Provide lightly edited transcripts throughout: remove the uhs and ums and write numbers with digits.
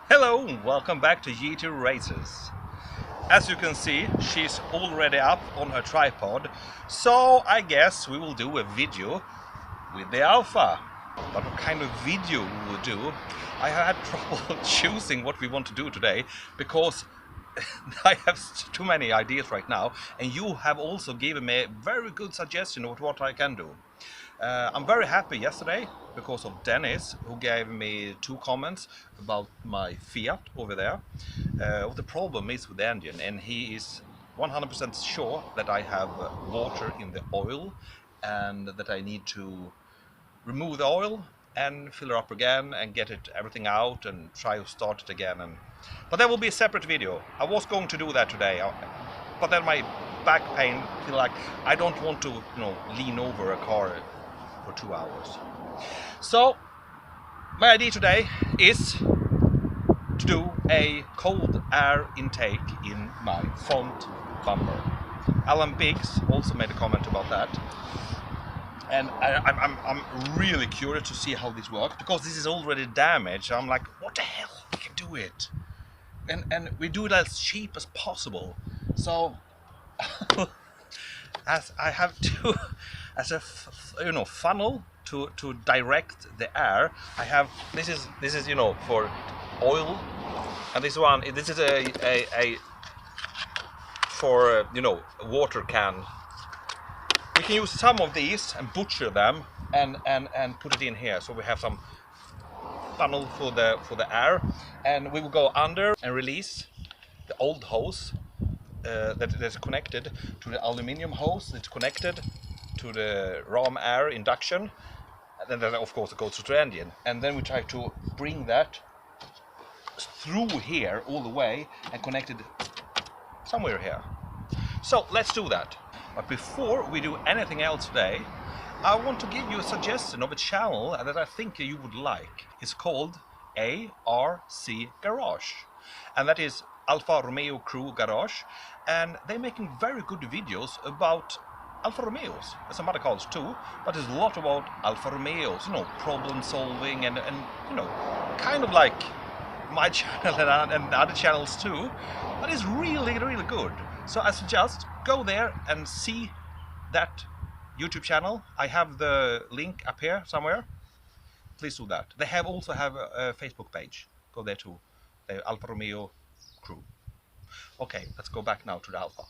Hello and welcome back to GT Races. As you can see, she's already up on her tripod, so I guess we will do a video with the Alfa. But what kind of video we will do? I had trouble choosing what we want to do today because I have too many ideas right now, and you have also given me a very good suggestion of what I can do. I'm very happy yesterday because of Dennis, who gave me 2 comments about my Fiat over there. What the problem is with the engine, and he is 100% sure that I have water in the oil and that I need to remove the oil and fill it up again and get everything out and try to start it again. But that will be a separate video. I was going to do that today, but then my back pain feel like I don't want to, lean over a car for 2 hours. So my idea today is to do a cold air intake in my front bumper. Alan Biggs also made a comment about that, and I'm really curious to see how this works because this is already damaged. I'm like, what the hell, we can do it, and we do it as cheap as possible. So as I have to, as a funnel to direct the air, I have this is for oil, and this is a for water can. We can use some of these and butcher them and put it in here, so we have some funnel for the air, and we will go under and release the old hose that's connected to the aluminium hose that's connected to the ram air induction, and then of course it goes to the engine, and then we try to bring that through here all the way and connect it somewhere here. So let's do that. But before we do anything else today, I want to give you a suggestion of a channel that I think you would like. It's called ARC Garage, and that is Alfa Romeo Crew Garage, and they're making very good videos about Alfa Romeos, and some other cars too, but there's a lot about Alfa Romeos, problem solving and kind of like my channel and other channels too, but it's really, really good. So I suggest go there and see that YouTube channel. I have the link up here somewhere. Please do that. They also have a Facebook page. Go there too. The Alfa Romeo Crew. Okay, let's go back now to the Alfa.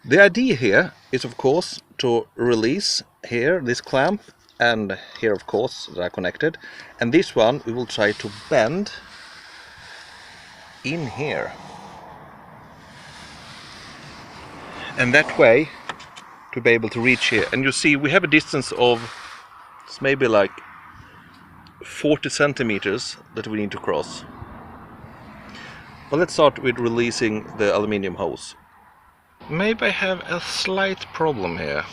The idea here is, of course, to release here this clamp, and here, of course, they are connected. And this one we will try to bend in here, and that way to be able to reach here. And you see we have a distance of, it's maybe like 40 centimeters that we need to cross. But let's start with releasing the aluminium hose. Maybe I have a slight problem here,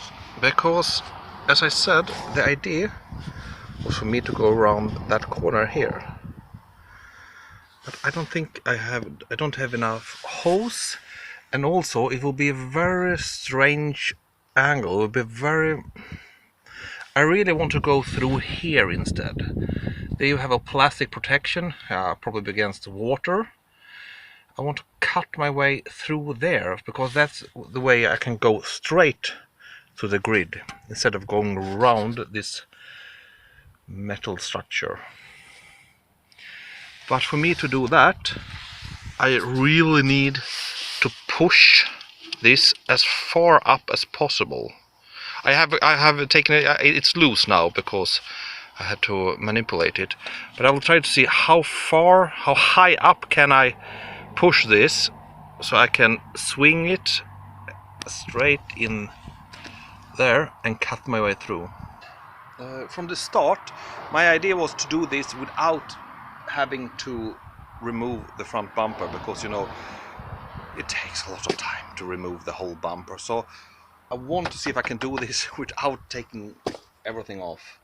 because as I said, the idea was for me to go around that corner here, but I don't think I don't have enough hose, and also it will be a very strange angle. It will be very, I really want to go through here instead. There you have a plastic protection, probably against water. I want to cut my way through there, because that's the way I can go straight to the grid instead of going around this metal structure. But for me to do that, I really need to push this as far up as possible. I have taken it, it's loose now because I had to manipulate it, but I will try to see how high up can I push this so I can swing it straight in there and cut my way through. From the start, my idea was to do this without having to remove the front bumper, because it takes a lot of time to remove the whole bumper. So I want to see if I can do this without taking everything off.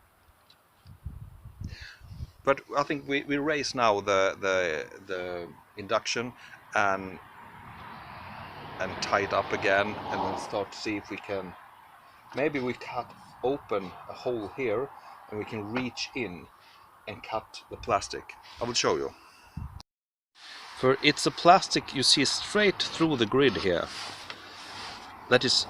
But I think we raise now the induction and tie it up again, and then start to see if we can, maybe we cut open a hole here and we can reach in and cut the plastic. I will show you. For it's a plastic you see straight through the grid here. That is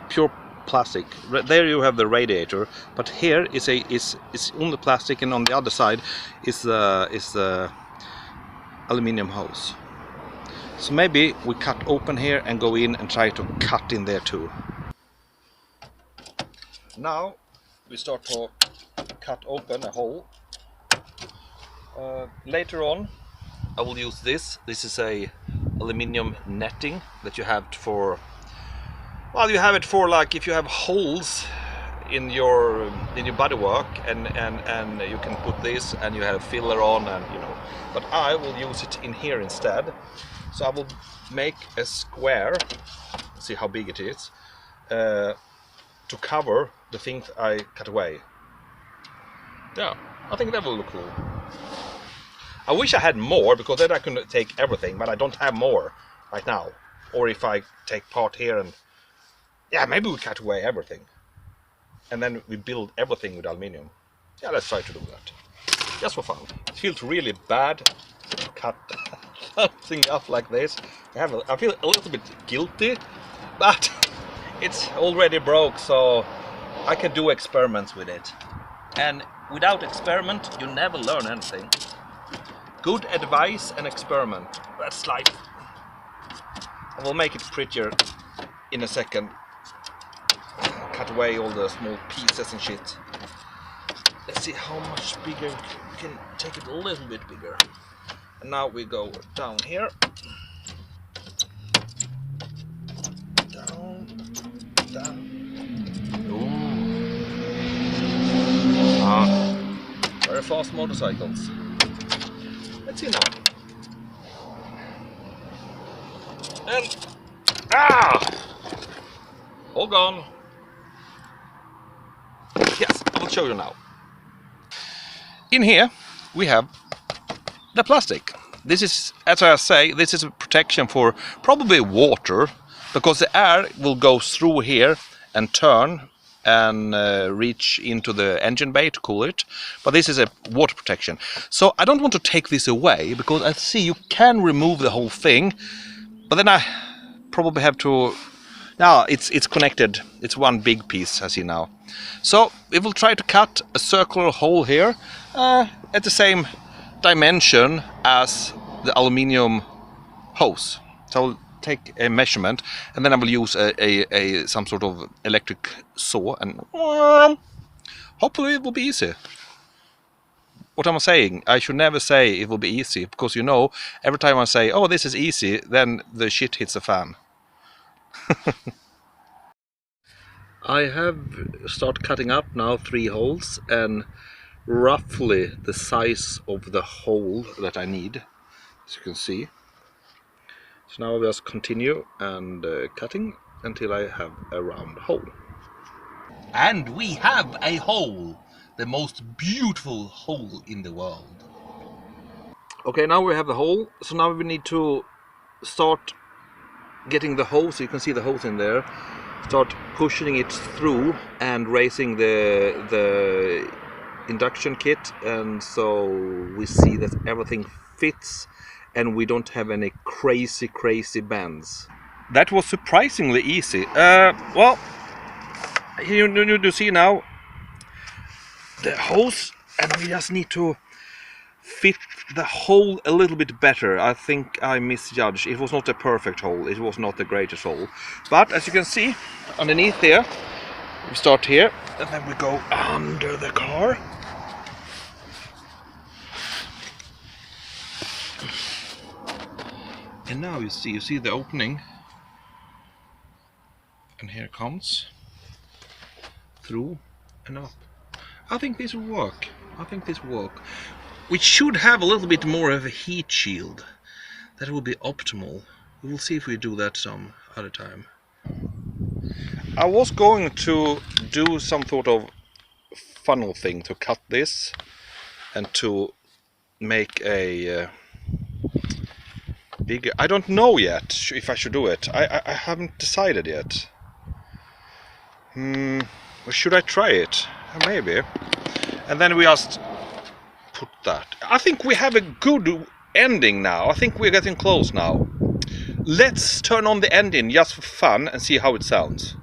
pure plastic. There you have the radiator, but here is only plastic, and on the other side is the aluminium hose. So maybe we cut open here and go in and try to cut in there too. Now we start to cut open a hole. Later on I will use this. This is a aluminium netting that you have for, well, you have it for like if you have holes in your bodywork, and you can put this and you have a filler on, and you know. But I will use it in here instead. So I will make a square. See how big it is, to cover the things I cut away. Yeah, I think that will look cool. I wish I had more, because then I could take everything, but I don't have more right now. Or if I take part here and, yeah, maybe we cut away everything. And then we build everything with aluminium. Yeah, let's try to do that. Just for fun. It feels really bad to cut something up like this. I feel a little bit guilty, but it's already broke, so I can do experiments with it. And without experiment, you never learn anything. Good advice and experiment. That's life. I will make it prettier in a second. Cut away all the small pieces and shit. Let's see how much bigger we can take it, a little bit bigger. And now we go down here. Down. Ooh. Very fast motorcycles. Let's see now. And all gone. Yes, I will show you now. In here we have the plastic. This is, as I say, this is a protection for probably water, because the air will go through here and turn and reach into the engine bay to cool it. But this is a water protection. So I don't want to take this away, because I see you can remove the whole thing, but then I probably have to. Now it's connected. It's one big piece, I see now. So we will try to cut a circular hole here at the same dimension as the aluminium hose. So I'll take a measurement, and then I will use some sort of electric saw, and hopefully it will be easy. What am I saying? I should never say it will be easy, because you know, every time I say, oh, this is easy, then the shit hits the fan. I have started cutting up now 3 holes, and roughly the size of the hole that I need, as you can see. So now I'll just continue and cutting until I have a round hole. And we have a hole! The most beautiful hole in the world. Okay, now we have the hole, so now we need to start getting the hose. So you can see the hose in there. Start pushing it through and raising the induction kit, and so we see that everything fits and we don't have any crazy bends. That was surprisingly easy. Well, you see now the hose, and we just need to fit the hole a little bit better. I think I misjudged. It was not a perfect hole. It was not the greatest hole. But as you can see, underneath there, we start here, and then we go under the car. And now you see the opening. And here it comes. Through and up. I think this will work. We should have a little bit more of a heat shield. That will be optimal. We will see if we do that some other time. I was going to do some sort of funnel thing to cut this and to make a bigger. I don't know yet if I should do it. I haven't decided yet. Or should I try it? Maybe. And then we just put that. I think we have a good ending now. I think we're getting close now. Let's turn on the engine just for fun and see how it sounds.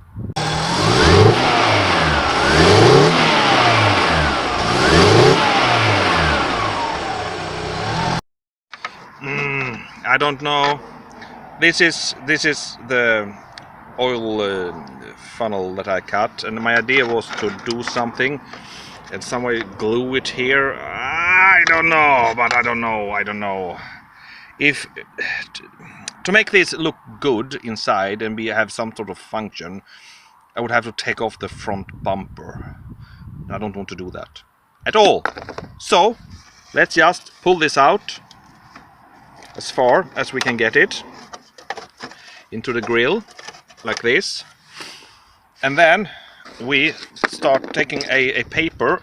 I don't know. This is the oil funnel that I cut, and my idea was to do something and some way glue it here. I don't know, but I don't know. If to make this look good inside and have some sort of function, I would have to take off the front bumper. I don't want to do that at all. So let's just pull this out as far as we can get it into the grill like this, and then we start taking a paper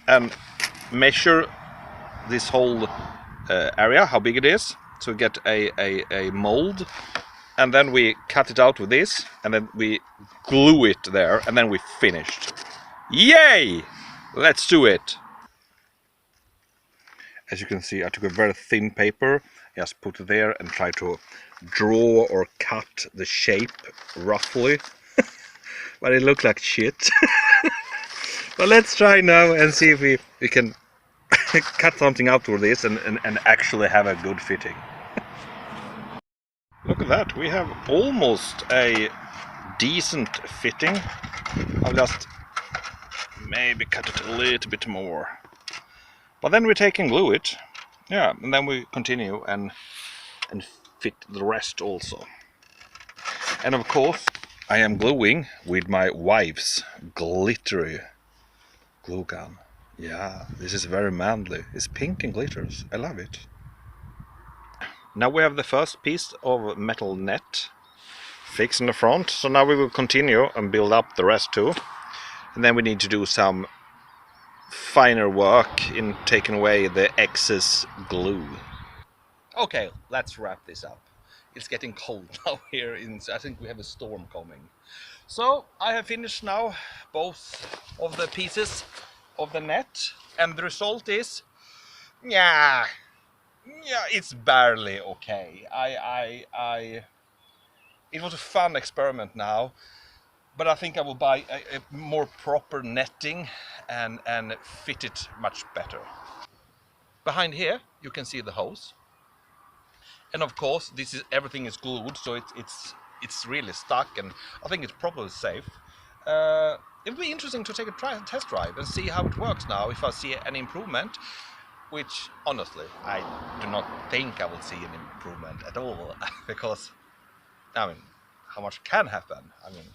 and measure this whole area, how big it is, so we get a mold, and then we cut it out with this, and then we glue it there, and then we finished. Yay! Let's do it! As you can see, I took a very thin paper, just put it there and try to draw or cut the shape roughly. But it looked like shit. But let's try now and see if we can cut something out with this and actually have a good fitting. Look at that, we have almost a decent fitting. I'll just maybe cut it a little bit more. But then we take and glue it. Yeah, and then we continue and fit the rest also. And of course, I am gluing with my wife's glittery glue gun. Yeah, this is very manly. It's pink and glitters. I love it. Now we have the first piece of metal net fixed in the front. So now we will continue and build up the rest too. And then we need to do some finer work in taking away the excess glue. Okay, let's wrap this up. It's getting cold now here. I think we have a storm coming. So I have finished now both of the pieces of the net, and the result is, yeah, it's barely okay. It was a fun experiment now, but I think I will buy a more proper netting and fit it much better. Behind here you can see the hose, and of course everything is glued, so it's really stuck, and I think it's probably safe. It would be interesting to take a test drive and see how it works now, if I see any improvement, which honestly I do not think I will see an improvement at all, because I mean, how much can happen? I mean,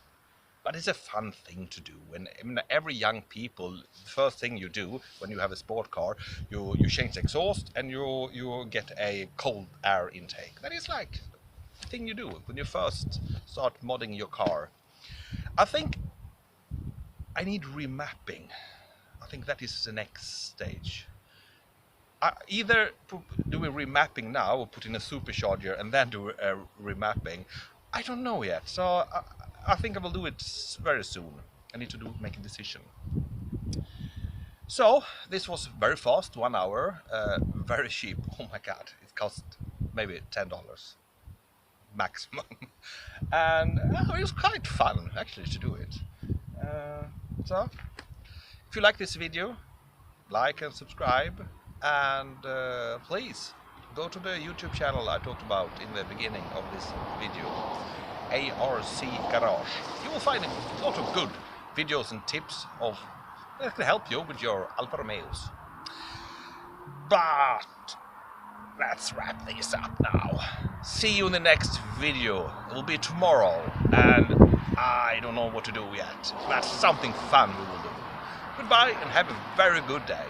but it's a fun thing to do. When every young people, the first thing you do when you have a sport car, you change the exhaust and you get a cold air intake. That is like the thing you do when you first start modding your car. I think I need remapping. I think that is the next stage. Either do a remapping now or put in a supercharger and then do a remapping. I don't know yet, so I think I will do it very soon. I need to make a decision. So this was very fast, 1 hour, very cheap. Oh my god, it cost maybe $10 maximum. And it was quite fun actually to do it. So if you like this video, like and subscribe, and please go to the YouTube channel I talked about in the beginning of this video, ARC Garage. You will find a lot of good videos and tips that can help you with your Alfa Romeos. But let's wrap this up now. See you in the next video. It will be tomorrow, and I don't know what to do yet. That's something fun we will do. Goodbye and have a very good day.